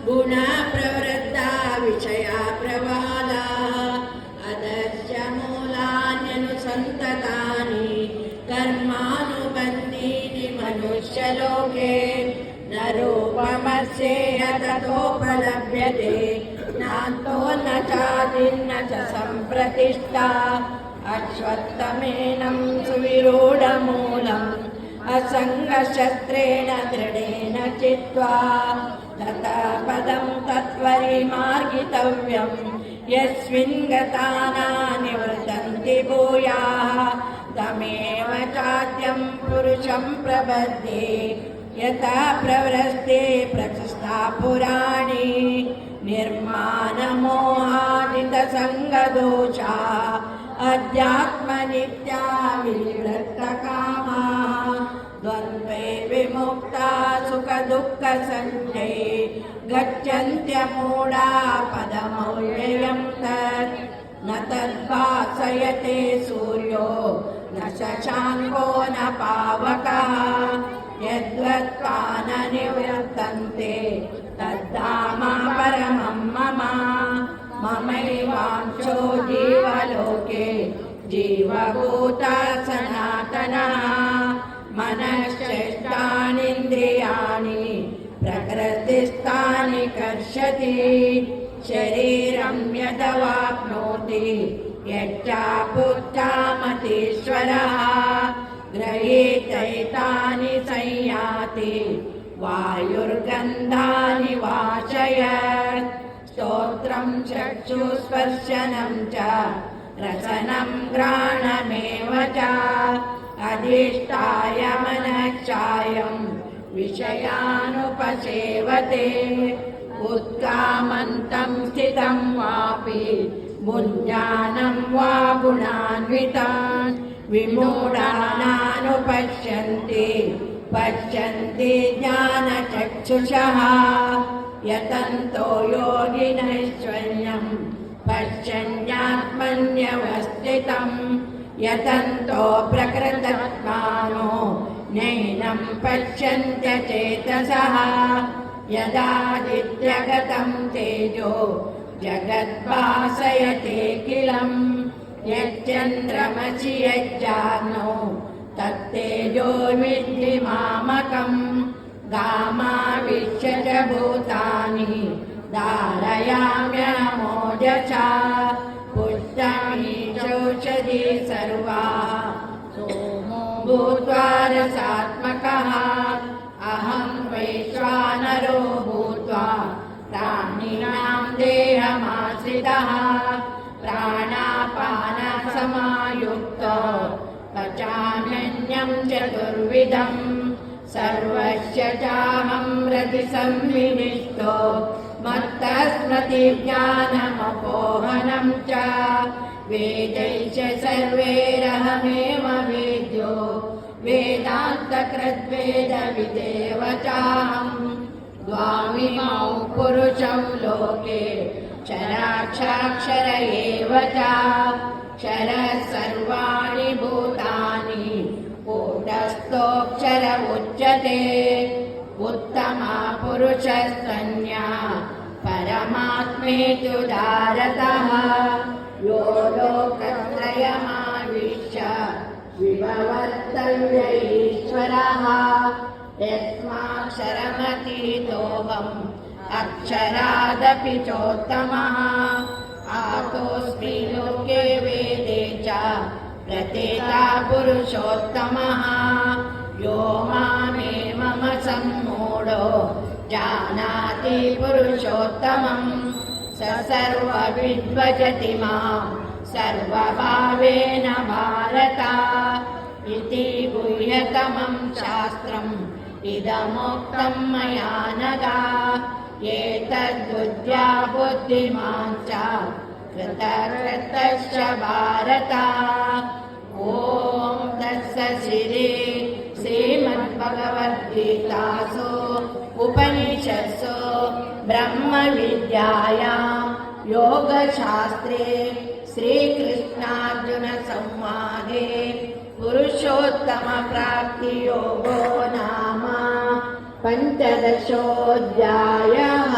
गुणा प्रवृत्ता विषया प्रवादाः अदस्य मूलान्यनुसन्ततानि कर्मानुबन्धीनि मनुष्यलोके न रूपमस्येह ततोपलभ्यते नान्तो न चादिर्न च सम्प्रतिष्ठा अश्वत्थमेनं सुविरूढमूलम् असङ्गशस्त्रेण दृढेन चित्वा ततः पदं तत्त्वरिमार्गितव्यं यस्मिन् गता न निवर्तन्ति भूयाः तमेव चाद्यं पुरुषं प्रपद्ये यथा प्रवृत्ते प्रकृष्टा पुराणी निर्माणमोहादितसङ्गदोषा अध्यात्मनित्या विवृत्तकामाः द्वन्द्वे विमुक्ता सुखदुःखसञ्जये गच्छन्त्यमूढा पदमव्ययं तत् न तद्भासयते सूर्यो न शशाङ्को न पावकः यद्वत्त्वा न निवर्तन्ते तद्धाम परमं मम ममैवांशो जीवलोके जीवभूता सनातनः मनश्चेष्टानीन्द्रियाणि प्रकृतिस्थानि कर्षति शरीरं यदवाप्नोति यच्चापुच्छामतीश्वरः गृहीतैतानि संयाति वायुर्गन्धानि वाशयत् स्तोत्रं चक्षुस्पर्शनं च रसनं घ्राणमेव च अधिष्ठाय मनश्चायं विषयानुपसेवते उत्कामन्तं स्थितं वापि भुञ्जानं वा गुणान्वितान् विमूढानानुपश्यन्ति पश्यन्ति ज्ञानचक्षुषः यतन्तो योगिनैश्वर्यं पश्यन्यात्मन्यवस्थितम् यतन्तो प्रकृतात्मानो नैनं पश्यन्त्यचेतसः यदादित्यगतं तेजो जगद्भासयतेऽखिलम् यच्चन्द्रमसि यच्चाग्नौ तत्तेजो विद्धि मामकम् गामाविश्य च भूतानि धारयाम्यहमोजसा पुष्टमीशौषधी सर्वाः सोमो भूत्वा रसात्मकः अहं वैश्वानरो भूत्वा प्राणिनां देहमाश्रितः प्राणापानसमायुक्तो पचाम्यन्नं चतुर्विधम् सर्वस्य चाहं रतिसंविनिष्टो मत्तः स्मृतिज्ञानमपोहनं च वेदैश्च सर्वैरहमेव वेद्यो वेदान्तकृद्वेदविदेव चाहम् द्वामिमौ पुरुषौ लोके क्षराक्षाक्षर एव च क्षरः सर्वाणि भूतानि कूटस्थोऽक्षर उच्यते उत्तमा पुरुषस्तन्या परमात्मेत्युदारतः यो लोकत्रयमाविश्य विभवर्तव्य ईश्वरः यस्माक्षरमतीतोऽहम् अक्षरादपि चोत्तमः आतोऽस्मि लोके वेदे च प्रथिता पुरुषोत्तमः यो मामेव मम सम्मूढो जानाति पुरुषोत्तमम् स सर्वविद्भजति मां सर्वभावेन भारत इति गुह्यतमं शास्त्रम् इदमुक्तं मया नघा एतद्बुद्ध्या बुद्धिमान् च कृतकृतश्च भारत ॐ तत्सदिति श्रीमद्भगवद्गीतासु उपनिषत्सु ब्रह्मविद्यायां योगशास्त्रे श्रीकृष्णार्जुनसंवादे पुरुषोत्तमप्राप्तियोगो नाम 15 अध्यायः।